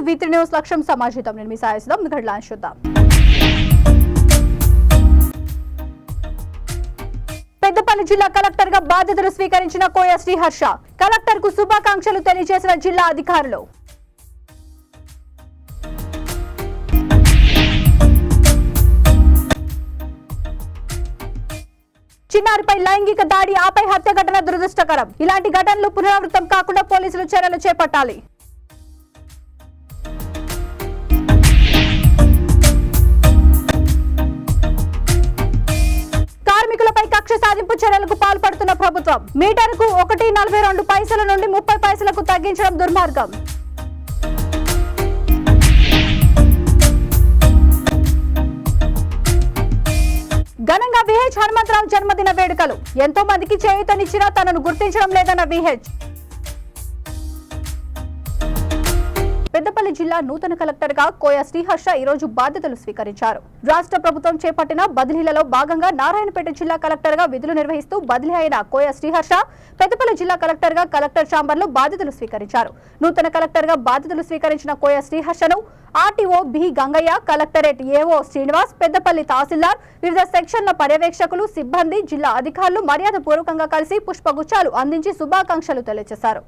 V3 news లక్ష్యం సమాజితం. నేను మీ సాయిసుదాం. Headlines చూద్దాం. పెద్దపల్లి జిల్లా కలెక్టర్ గా బాధ్యతలు స్వీకరించిన కోయ శ్రీహర్ష కలెక్టర్ కు శుభాకాంక్షలు తెలియజేసిన జిల్లా అధికారులు. చిన్నారిపై లైంగిక దాడి ఆపై హత్య ఘటన దురదృష్టకరం. ఇలాంటి ఘటనలు పునరావృతం కాకుండా పోలీసులు చర్యలు చేపట్టాలి. కార్మికులపై కక్ష సాధింపు చర్యలకు పాల్పడుతున్న ప్రభుత్వం. మీటర్కు 1.42 పైసల నుండి 30 పైసలకు తగ్గించడం దుర్మార్గం. ఘనంగా విహెచ్ హనుమంతరావు జన్మదిన వేడుకలు. ఎంతో మందికి చేయూతనిచ్చినా తనను గుర్తించడం లేదన్న విహెచ్. పెద్దపల్లి జిల్లా నూతన కలెక్టర్ గా కోయ శ్రీహర్ష ఈ రోజు బాధ్యతలు స్వీకరించారు. రాష్ట్ర ప్రభుత్వం చేపట్టిన బదిలీలలో భాగంగా నారాయణపేట జిల్లా కలెక్టర్ గా విధులు నిర్వహిస్తూ బదిలీ అయిన కోయ శ్రీహర్ష పెద్దపల్లి జిల్లా కలెక్టర్ గా కలెక్టర్ ఛాంబర్ లో బాధ్యతలు స్వీకరించారు. నూతన కలెక్టర్ గా బాధ్యతలు స్వీకరించిన కోయ శ్రీహర్షను RTO B Gangaiah, collectorate AO Srinivas, Peddapalli tahsildar, వివిధ సెక్షన్ల పర్యవేక్షకులు, సిబ్బంది, జిల్లా అధికారులు మర్యాదపూర్వకంగా కలిసి పుష్పగుచ్చాలు అందించి శుభాకాంక్షలు తెలియజేశారు.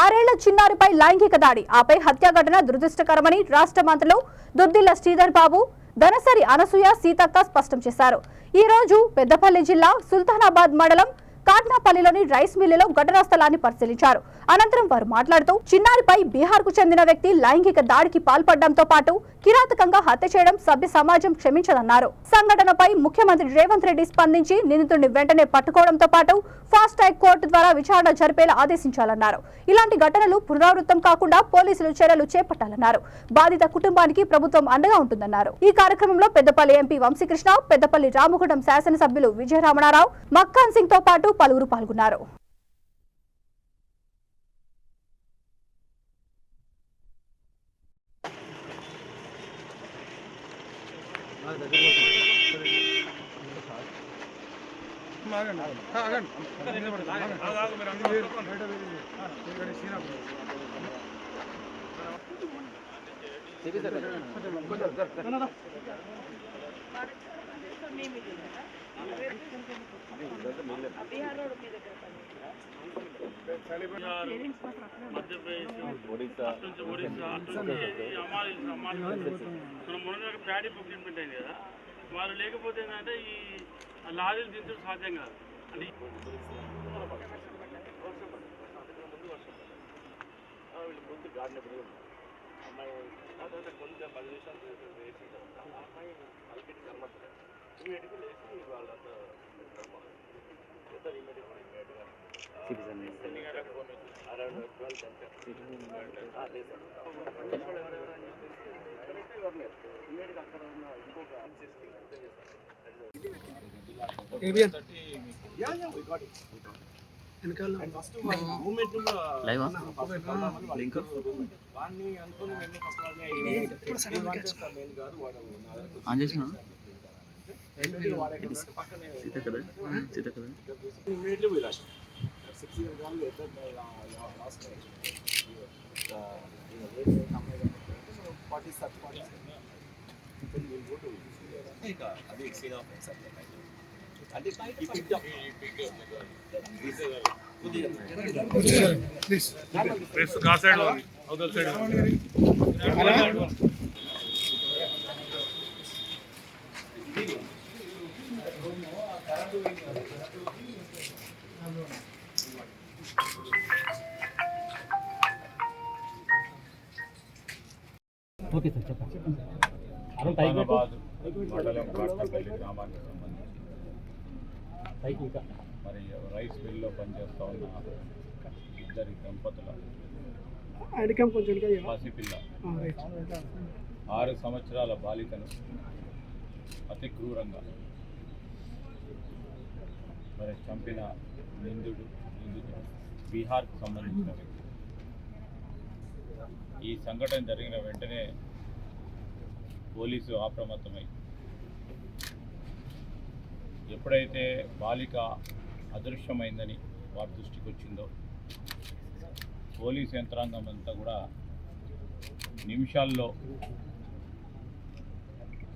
ఆరేళ్ల చిన్నారిపై లైంగిక దాడి ఆపై హత్య ఘటన దురదృష్టకరమని రాష్ట్ర మంత్రులు దుద్దిల్ల శ్రీధర్ బాబు, ధనసరి అనసూయ సీతక్క స్పష్టం చేశారు. ఈ రోజు పెద్దపల్లి జిల్లా సుల్తానాబాద్ మండలం కాట్నాపల్లిలోని రైస్ మిల్లులో ఘటనా స్థలాన్ని పరిశీలించారు. అనంతరం వారు మాట్లాడుతూ చిన్నారిపై బీహార్ కు చెందిన వ్యక్తి లైంగిక దాడికి పాల్పడడంతో పాటు కిరాతకంగా హత్య చేయడం సభ్య సమాజం క్షమించదన్నారు. సంఘటనపై ముఖ్యమంత్రి రేవంత్ రెడ్డి స్పందించి నిందితుడిని వెంటనే పట్టుకోవడంతో పాటు ఫాస్ట్ ట్రాక్ కోర్టు ద్వారా విచారణ జరిపేలా ఆదేశించాలన్నారు. ఇలాంటి ఘటనలు పునరావృతం కాకుండా పోలీసులు చర్యలు చేపట్టాలన్నారు. బాధిత కుటుంబానికి ప్రభుత్వం అండగా ఉంటుందన్నారు. ఈ కార్యక్రమంలో పెద్దపల్లి ఎంపీ వంశీకృష్ణ, పెద్దపల్లి రామగుండం శాసనసభ్యులు విజయరమణారావు, మక్కాన్ సింగ్ తో పాటు పలువురు పాల్గొన్నారు. ప్యాడీ ప్రొక్యూర్మెంట్ అయింది కదా, వాళ్ళు లేకపోతే ఏంటంటే ఈ లారీలు దించడం సాధ్యం కాదు. అంటే అమ్మాయి కొంచెం 10 నిమిషాలు వేసి అమ్మాయి అల్పిటి కనబడుతుంది. ఇమీడియట్గా లేచి వాళ్ళంతా అరౌండ్ 12 ఇమీడియట్గా అక్కడ ఉన్న ఇంకొక అది సీన్ ఆఫ్ అంటే ప్రెస్ కా సైడ్ అవతల సైడ్ ఓకే సార్ చెప్పండి. సుల్తానాబాద్ మండలం కాట్నపల్లి గ్రామానికి సంబంధించి మరి రైస్ మిల్లో పనిచేస్తూ ఉన్న ఇద్దరి దంపతుల పసిపిల్ల 6 సంవత్సరాల బాలికను అతి క్రూరంగా మరి చంపిన నిందితుడు బీహార్కు సంబంధించిన వ్యక్తి. ఈ సంఘటన జరిగిన వెంటనే పోలీసు అప్రమత్తమై ఎప్పుడైతే బాలిక అదృశ్యమైందని వారి దృష్టికి వచ్చిందో పోలీసు యంత్రాంగం అంతా కూడా నిమిషాల్లో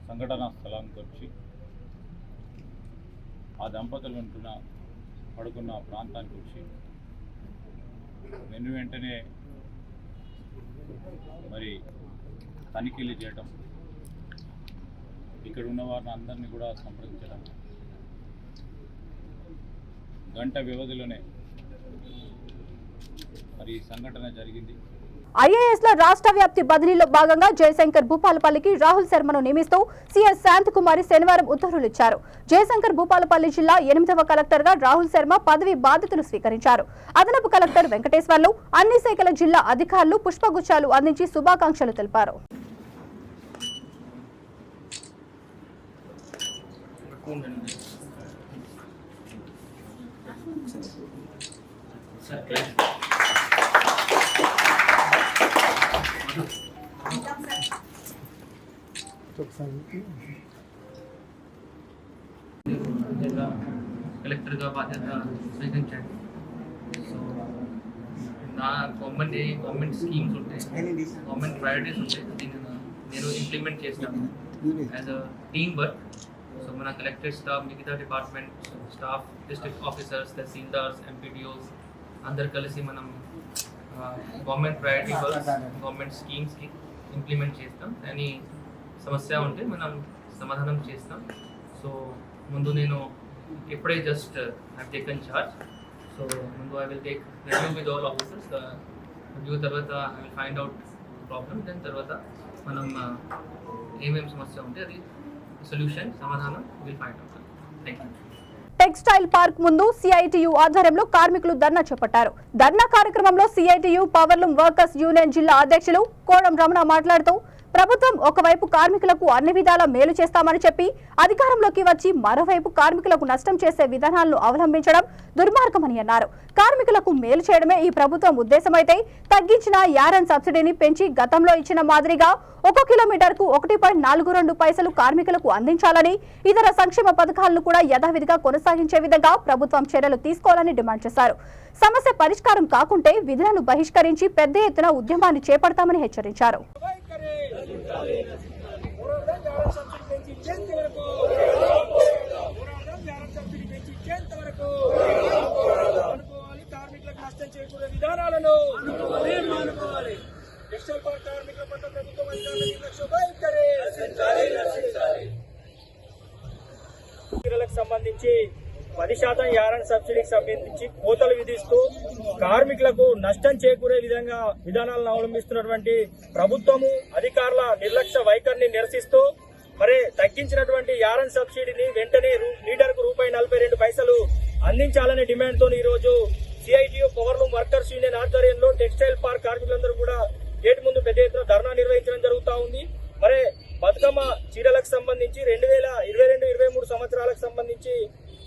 సంఘటనా స్థలానికి వచ్చి ఆ దంపతులు పడుకున్న ప్రాంతానికి వచ్చి వెంటనే మరి తనిఖీలు చేయటం, ఇక్కడ ఉన్న వారిని అందరినీ కూడా సంప్రదించడం, గంట వ్యవధిలోనే మరి ఈ సంఘటన జరిగింది. ఐఏఎస్ లో రాష్ట్ర వ్యాప్తి బదిలీలో భాగంగా జయశంకర్ భూపాలపల్లికి రాహుల్ శర్మను నియమిస్తూ సీఎస్ శాంతకుమారి శనివారం ఉత్తర్వులు ఇచ్చారు. జయశంకర్ భూపాలపల్లి జిల్లా 8వ కలెక్టర్ గా రాహుల్ శర్మ పదవి బాధ్యతలు స్వీకరించారు. అదనపు కలెక్టర్ వెంకటేశ్వర్లు అన్ని శాఖల జిల్లా అధికారులు పుష్పగుచ్చాలు అందించి శుభాకాంక్షలు తెలిపారు. కలెక్టర్గా బాధ్యత స్వీకరించాను. సో నా గవర్నమెంట్ స్కీమ్స్ ఉంటాయి, గవర్నమెంట్ ప్రయారిటీస్ ఉంటాయి, దీన్ని నేను ఇంప్లిమెంట్ చేస్తాను as a team work. So మన కలెక్టర్ స్టాఫ్, మిగతా department staff, district officers, tahsildars, MPDOs అందరు కలిసి మనం గవర్నమెంట్ ప్రయారిటీ వర్క్స్, గవర్నమెంట్ స్కీమ్స్కి ఇంప్లిమెంట్ చేస్తాం. అని సమస్య ఉంటే మనం సమాధానం చేస్తాం. సో ముందు నేను ఇప్పుడే just I taken charge. So ముందు I will take review with all officers. Review తర్వాత I will find out problem. దాని తర్వాత మనం ఏమేమి సమస్య ఉంటే అది సొల్యూషన్, సమాధానం will find out. Thank you. Textile park ముందు సిఐటియు ఆధ్వర్యంలో కార్మికులు ధర్నా చేపట్టారు. ధర్నా కార్యక్రమంలో సిఐటియు పవర్లూమ్ వర్కర్స్ యూనియన్ జిల్లా అధ్యక్షులు కోడం రమణ మాట్లాడుతూ ప్రభుత్వం ఒకవైపు కార్మికులకు అన్ని విధాలా మేలు చేస్తామని చెప్పి అధికారంలోకి వచ్చి మరోవైపు కార్మికులకు నష్టం చేసే విధానాలను అవలంబించడం దుర్మార్గమని అన్నారు. కార్మికులకు మేలు చేయడమే ఈ ప్రభుత్వం ఉద్దేశమైతే తగ్గించిన యారన్ సబ్సిడీని పెంచి గతంలో ఇచ్చిన మాదిరిగా 1 కిలోమీటర్కు 1.42 పైసలు కార్మికులకు అందించాలని, ఇతర సంక్షేమ పథకాలను కూడా యథావిధిగా కొనసాగించే విధంగా ప్రభుత్వం చర్యలు తీసుకోవాలని డిమాండ్ చేశారు. సమస్య పరిష్కారం కాకుంటే విధులను బహిష్కరించి పెద్ద ఎత్తున ఉద్యమాన్ని చేపడతామని హెచ్చరించారు. సంబంధించి 10% యారన్ సబ్సిడీకి సంబంధించి కోతలు విధిస్తూ కార్మికులకు నష్టం చేకూరే విధంగా విధానాలను అవలంబిస్తున్నటువంటి ప్రభుత్వము అధికారుల నిర్లక్ష్య వైఖరిని నిరసిస్తూ మరి తగ్గించినటువంటి యారన్ సబ్సిడీని వెంటనే లీటర్కు ₹42 అందించాలనే డిమాండ్ తో ఈ రోజు సిఐటియు పవర్లూమ్ వర్కర్స్ యూనియన్ ఆధ్వర్యంలో టెక్స్టైల్ పార్క్ కార్మికులందరూ కూడా గేట్ ముందు పెద్ద ఎత్తున ధర్నా నిర్వహించడం జరుగుతూ ఉంది. మరి బతుకమ్మ చీరలకు సంబంధించి 2022-23 సంవత్సరాలకు సంబంధించి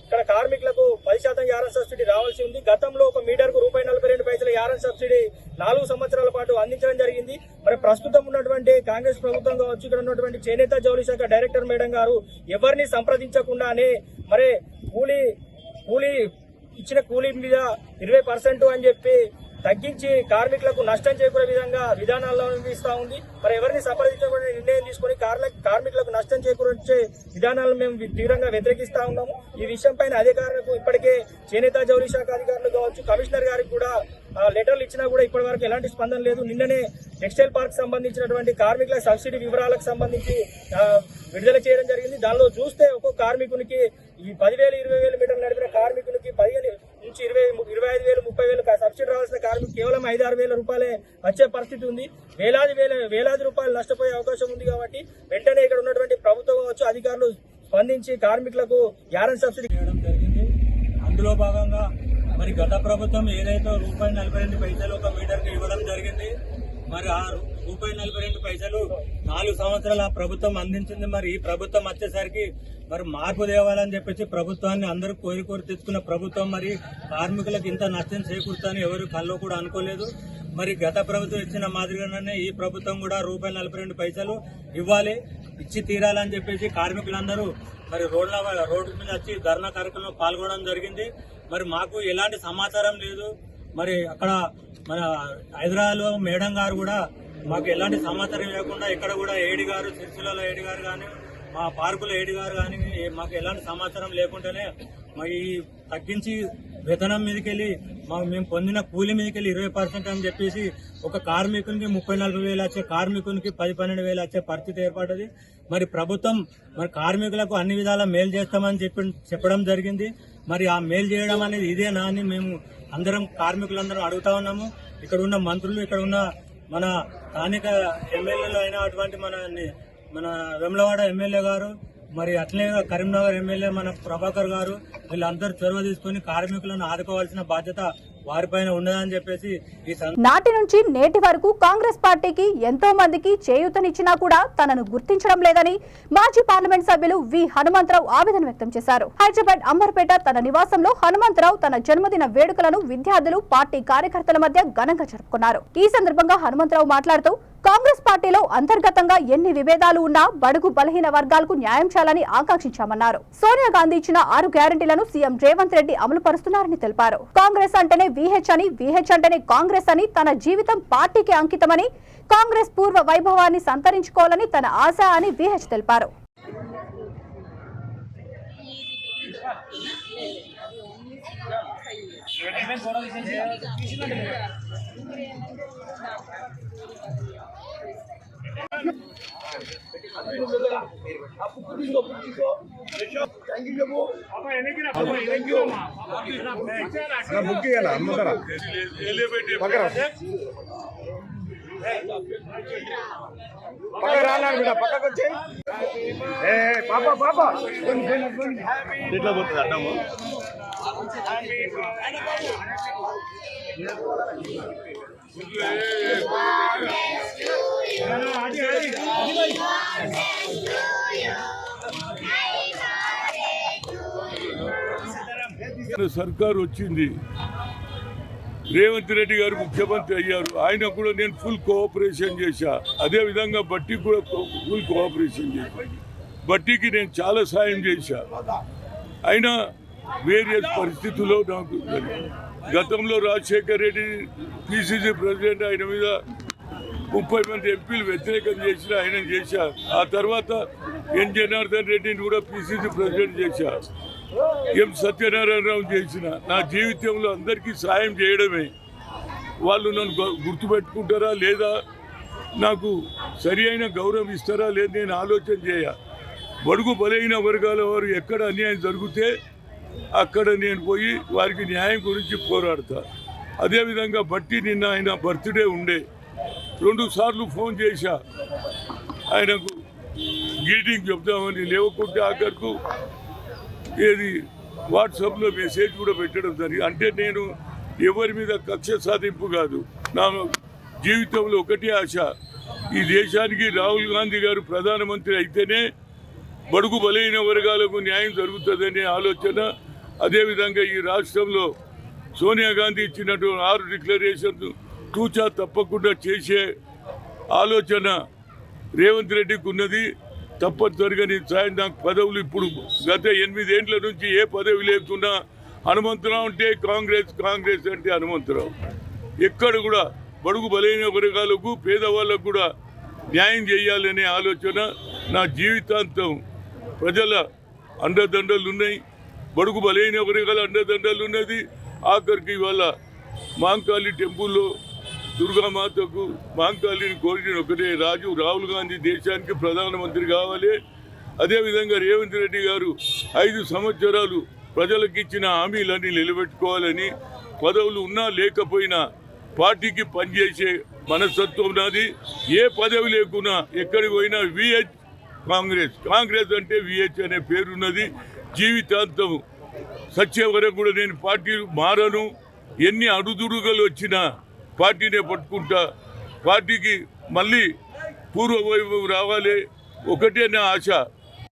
ఇక్కడ కార్మికులకు 10% యారన్ సబ్సిడీ రావాల్సి ఉంది. గతంలో ఒక మీటర్కు ₹42 యారన్ సబ్సిడీ 4 సంవత్సరాల పాటు అందించడం జరిగింది. మరి ప్రస్తుతం ఉన్నటువంటి కాంగ్రెస్ ప్రభుత్వం కావచ్చు, ఇక్కడ ఉన్నటువంటి చేనేత జౌళి శాఖ డైరెక్టర్ మేడం గారు ఎవరిని సంప్రదించకుండానే మరి కూలీ ఇచ్చిన కూలీ మీద 20% అని చెప్పి తగ్గించి కార్మికులకు నష్టం చేకూరే విధంగా విధానాలను అవలంబిస్తా ఉంది. మరి ఎవరిని సంప్రదించకుండా నిర్ణయం తీసుకుని కార్మికులకు నష్టం చేకూర్చే విధానాలను మేము తీవ్రంగా వ్యతిరేకిస్తా ఉన్నాము. ఈ విషయం పైన అధికారులకు ఇప్పటికే చేనేత జౌళి శాఖ అధికారులు కావచ్చు, కమిషనర్ గారికి కూడా లెటర్లు ఇచ్చినా కూడా ఇప్పటి వరకు ఎలాంటి స్పందన లేదు. నిన్ననే టెక్స్టైల్ పార్క్ సంబంధించినటువంటి కార్మికుల సబ్సిడీ వివరాలకు సంబంధించి విడుదల చేయడం జరిగింది. దానిలో చూస్తే ఒక్కొక్క కార్మికునికి ఈ 10,000, 20,000 మీటర్లు నడిపిన కార్మికునికి 15 నుంచి 25,000, 30,000 సబ్సిడీ రావాల్సిన కార్మికు కేవలం 5-6 వేల రూపాయలే వచ్చే పరిస్థితి ఉంది. వేలాది రూపాయలు నష్టపోయే అవకాశం ఉంది. కాబట్టి వెంటనే ఇక్కడ ఉన్నటువంటి ప్రభుత్వం కావచ్చు, అధికారులు స్పందించి కార్మికులకు యారన్ సబ్సిడీ చేయడం జరిగింది. అందులో భాగంగా మరి గత ప్రభుత్వం ఏదైతే ₹1.42 ఒక మీటర్కి ఇవ్వడం జరిగింది, మరి ఆ ₹1.42 4 సంవత్సరాలు ఆ ప్రభుత్వం అందించింది. మరి ఈ ప్రభుత్వం వచ్చేసరికి మరి మార్పు తేవాలని చెప్పేసి ప్రభుత్వాన్ని అందరూ కోరి తెచ్చుకున్న ప్రభుత్వం మరి కార్మికులకు ఇంత నష్టం చేకూరుతాని ఎవరు కల్లో కూడా అనుకోలేదు. మరి గత ప్రభుత్వం ఇచ్చిన మాదిరిగానే ఈ ప్రభుత్వం కూడా ₹1.42 ఇవ్వాలి, ఇచ్చి తీరాలని చెప్పేసి కార్మికులందరూ మరి రోడ్డు మీద వచ్చి ధర్నా కార్యక్రమంలో పాల్గొనడం జరిగింది. మరి మాకు ఎలాంటి సమాచారం లేదు. మరి అక్కడ మన హైదరాబాద్లో మేడం గారు కూడా మాకు ఎలాంటి సమాచారం లేకుండా ఇక్కడ కూడా ఏడి గారు, సిరిసిల్లలో ఏడి గారు కానీ, మా పార్కుల ఏడి గారు కానీ మాకు ఎలాంటి సమాచారం లేకుండానే మరి తగ్గించి వేతనం మీదకెళ్ళి మేము పొందిన కూలి మీదకెళ్ళి 20% అని చెప్పేసి ఒక కార్మికునికి 30-40 వేలు వచ్చే కార్మికునికి 10-12 వేలు వచ్చే పరిస్థితి ఏర్పడ్డది. మరి ప్రభుత్వం మరి కార్మికులకు అన్ని విధాల మేలు చేస్తామని చెప్పడం జరిగింది. మరి ఆ మేలు చేయడం అనేది ఇదేనా అని మేము అందరం కార్మికులందరం అడుగుతా ఉన్నాము. ఇక్కడ ఉన్న మంత్రులు, ఇక్కడ ఉన్న మన స్థానిక ఎమ్మెల్యేలు అయినటువంటి మన వెమ్లవాడ ఎమ్మెల్యే గారు, మరి అట్లే కరీంనగర్ ఎమ్మెల్యే మన ప్రభాకర్ గారు, వీళ్ళందరూ చొరవ తీసుకుని కార్మికులను ఆదుకోవాల్సిన బాధ్యత వారిపైన ఉండదని చెప్పేసి నాటి నుంచి నేటి వరకు కాంగ్రెస్ పార్టీకి ఎంతో మందికి చేయూతనిచ్చినా కూడా తనను గుర్తించడం లేదని మాజీ పార్లమెంట్ సభ్యులు వి హనుమంతరావు ఆవేదన వ్యక్తం చేశారు. హైదరాబాద్ అంబర్పేట తన నివాసంలో హనుమంతరావు తన జన్మదిన వేడుకలను విద్యార్థులు, పార్టీ కార్యకర్తల మధ్య ఘనంగా జరుపుకున్నారు. ఈ సందర్భంగా హనుమంతరావు మాట్లాడుతూ కాంగ్రెస్ పార్టీలో అంతర్గతంగా ఎన్ని విభేదాలు ఉన్నా బడుగు బలహీన వర్గాలకు న్యాయం చేయాలని ఆకాంక్షించామన్నారు. సోనియా గాంధీ ఇచ్చిన 6 గ్యారెంటీలను సీఎం రేవంత్ రెడ్డి అమలు పరుస్తున్నారని తెలిపారు. కాంగ్రెస్ అంటేనే విహెచ్ అని, విహెచ్ అంటేనే కాంగ్రెస్ అని, తన జీవితం పార్టీకి అంకితమని, కాంగ్రెస్ పూర్వ వైభవాన్ని సంతరించుకోవాలని తన ఆశ అని విహెచ్ తెలిపారు. ఎట్లా పోతుంది అడ్డము? సర్కారు వచ్చింది, రేవంత్ రెడ్డి గారు ముఖ్యమంత్రి అయ్యారు. ఆయన కూడా నేను ఫుల్ కోఆపరేషన్ చేశా. అదేవిధంగా బట్టికి కూడా ఫుల్ కోఆపరేషన్ చేశా. బట్టికి నేను చాలా సాయం చేశా. అయినా వేరియస్ పరిస్థితుల్లో నాకు గతంలో రాజశేఖర్ రెడ్డి పిసిసి ప్రెసిడెంట్, ఆయన మీద 30 మంది ఎంపీలు వ్యతిరేకం చేసిన ఆయన చేశారు. ఆ తర్వాత ఎన్ జనార్దన్ రెడ్డిని కూడా పిసిసి ప్రెసిడెంట్ చేశారు. ఎం సత్యనారాయణరావు చేసిన. నా జీవితంలో అందరికీ సాయం చేయడమే. వాళ్ళు నన్ను గుర్తుపెట్టుకుంటారా లేదా, నాకు సరి అయిన గౌరవం ఇస్తారా లేదా నేను ఆలోచన చేయ. బడుగు బలైన వర్గాల వారు ఎక్కడ అన్యాయం జరిగితే అక్కడ నేను పోయి వారికి న్యాయం గురించి పోరాడతా. అదేవిధంగా బట్టి నిన్న ఆయన బర్త్డే ఉండే 2 సార్లు ఫోన్ చేశా ఆయనకు గ్రీటింగ్ చెప్దామని. లేవకుంటే ఆఖరుకు ఏది వాట్సాప్లో మెసేజ్ కూడా పెట్టడం జరిగింది. అంటే నేను ఎవరి మీద కక్ష సాధింపు కాదు. నా జీవితంలో ఒకటే ఆశ, ఈ దేశానికి రాహుల్ గాంధీ గారు ప్రధానమంత్రి అయితేనే బడుగు బలైన వర్గాలకు న్యాయం జరుగుతుందనే ఆలోచన. అదేవిధంగా ఈ రాష్ట్రంలో సోనియా గాంధీ ఇచ్చినటువంటి 6 డిక్లరేషన్ తూచా తప్పకుండా చేసే ఆలోచన రేవంత్ రెడ్డికి ఉన్నది. తప్పనిసరిగా నేను సాయం. నాకు పదవులు ఇప్పుడు గత 8 ఏళ్ల నుంచి ఏ పదవి లేకున్నా హనుమంతరావు అంటే కాంగ్రెస్, కాంగ్రెస్ అంటే హనుమంతరావు. ఎక్కడ కూడా బడుగు బలైన వర్గాలకు పేదవాళ్ళకు కూడా న్యాయం చేయాలనే ఆలోచన నా జీవితాంతం ప్రజల అండదండలు ఉన్నాయి. బడుగు బలైన వర్గాల అండదండలు ఉన్నది. ఆఖరికి ఇవాళ మాంకాళి టెంపుల్లో దుర్గామాతకు మాంకాళిని కోరిన ఒకటే రాహుల్ గాంధీ దేశానికి ప్రధానమంత్రి కావాలి. అదేవిధంగా రేవంత్ రెడ్డి గారు 5 సంవత్సరాలు ప్రజలకు ఇచ్చిన హామీలన్నీ నిలబెట్టుకోవాలని, పదవులు ఉన్నా లేకపోయినా పార్టీకి పనిచేసే మనస్తత్వం నాది. ఏ పదవి లేకున్నా ఎక్కడికి పోయినా విహెచ్ కాంగ్రెస్ అంటే విహెచ్ అనే పేరున్నది. జీవితాంతం సత్య వరకు కూడా నేను పార్టీ మారను. ఎన్ని అడుదుడుగలు వచ్చినా పార్టీనే పట్టుకుంటా. పార్టీకి మళ్ళీ పూర్వవైభవం రావాలి, ఒకటే నా ఆశ.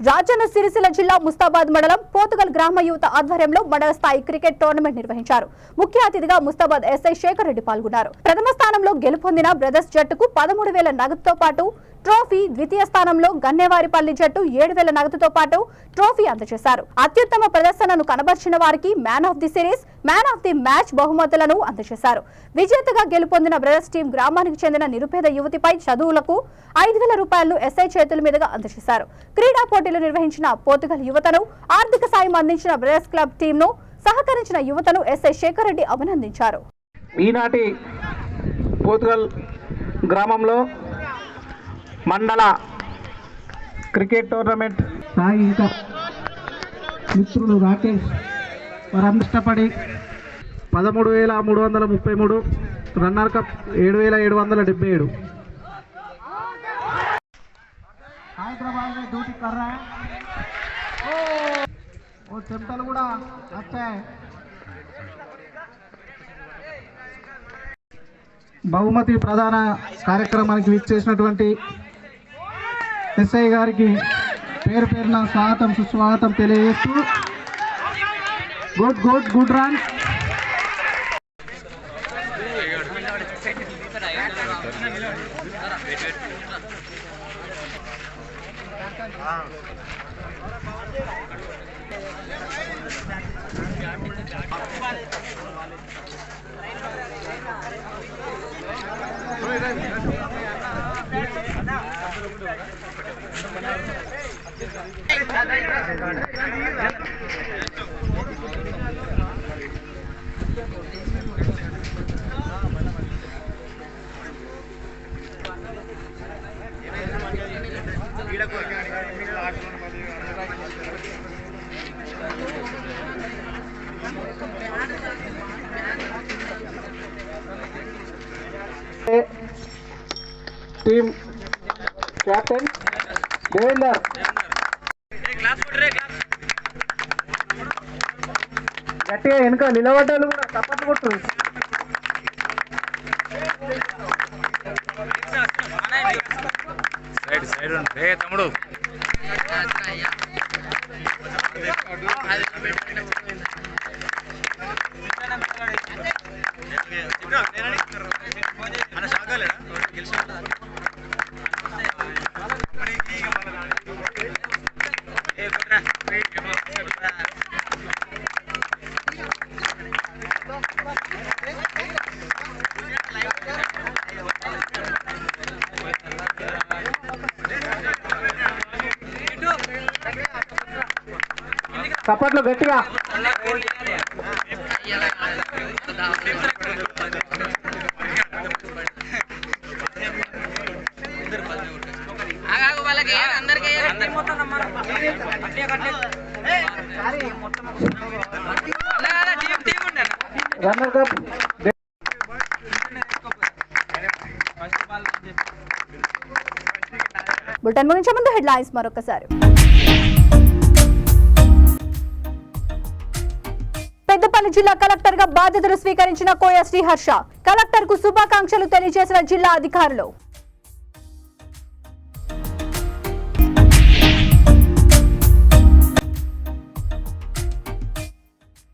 రాజన్న సిరిసిల్ల జిల్లా ముస్తాబాద్ మండలం పోతుగల్ గ్రామ యువత ఆధ్వర్యంలో మండల స్థాయి క్రికెట్ టోర్నమెంట్ నిర్వహించారు. ముఖ్య అతిథిగా ముస్తాబాద్ ఎస్ఐ శేఖర్ రెడ్డి పాల్గొన్నారు. ప్రథమ స్థానంలో గెలుపొందిన బ్రదర్స్ జట్టుకు 13,000 నగదుతో పాటు ట్రోఫీ, ద్వితీయ స్థానంలో గన్నేవారిపల్లి జట్టు 7,000 నగదుతో పాటు ట్రోఫీ అందజేశారు. అత్యుత్తమ ప్రదర్శనను కనబర్చిన వారికి man of the series, man of the match బహుమతులను అందజేశారు. విజేతగా గెలుపొందిన బ్రదర్స్ టీం గ్రామానికి చెందిన నిరుపేద యువతిపై చదువులకు 5,000 రూపాయలను ఎస్ఐ చేతుల మీదుగా అందజేశారు. క్రీడా పోటీలు నిర్వహించిన పోతుగల్ యువతను, ఆర్థిక సాయం అందించిన బ్రదర్స్ క్లబ్ టీంను, సహకరించిన యువతను ఎస్ఐ శేఖర్ రెడ్డి అభినందించారు. ఈనాటి పోతుగల్ గ్రామంలో మండల క్రికెట్ టోర్నమెంట్ సాయి ఇంకా మిత్రులు రాకేష్ వారందరూ ఇష్టపడి 13,333 రన్నర్ కప్ 7,777 హైదరాబాద్ में ड्यूटी कर रहा है और चिमटल కూడా వచ్చాయి. బహుమతి ప్రధాన కార్యక్రమానికి విచ్చేసినటువంటి ఎస్ఐ గారికి పేరు పేరున స్వాగతం సుస్వాగతం తెలియజేస్తూ good run. Team captain Devender గట్టిగా వెనుక నిలబడ్డాలు కూడా తప్పట్లు కొట్టు. తమ్ముడు చప్పట్లు గట్టిగా. రన్నర్ కప్ బులెటిన్ ముగించే ముందు హెడ్లైన్స్ మరొకసారి. పెద్దపల్లి జిల్లా కలెక్టర్ గా బాధ్యతలు స్వీకరించిన కోయ శ్రీహర్ష, కలెక్టర్ కు శుభాకాంక్షలు తెలియజేసిన జిల్లా అధికారులు.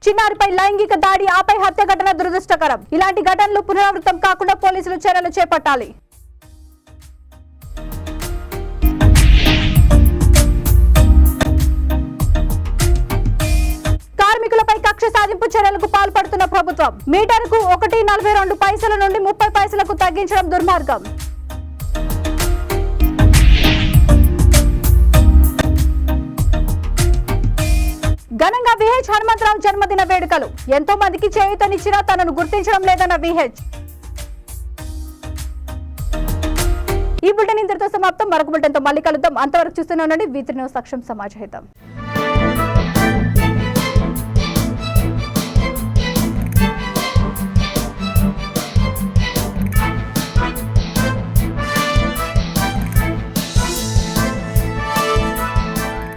చిన్నారిపై లైంగిక దాడి, ఆపై హత్య ఘటన దురదృష్టకరం. ఇలాంటి ఘటనలు పునరావృతం కాకుండా పోలీసులు చర్యలు చేపట్టాలి. కార్మికులపై కక్ష సాధింపు చర్యలకు పాల్పడుతున్న ప్రభుత్వం. మీటర్కు 1.42 పైసల నుండి 30 పైసలకు తగ్గించడం దుర్మార్గం. ఘనంగా విహెచ్ హనుమంతరావు జన్మదిన వేడుకలు. ఎంతో మందికి చేయూతనిచ్చినా తనను గుర్తించడం లేదన్న విహెచ్. ఈ బులెటిన్ ఇంతటితో సమాప్తం. మరొక బులెటిన్తో మళ్ళీ కలుద్దాం. అంతవరకు చూస్తూనే ఉండండి V3 న్యూస్. సక్షం సమాజ హితం.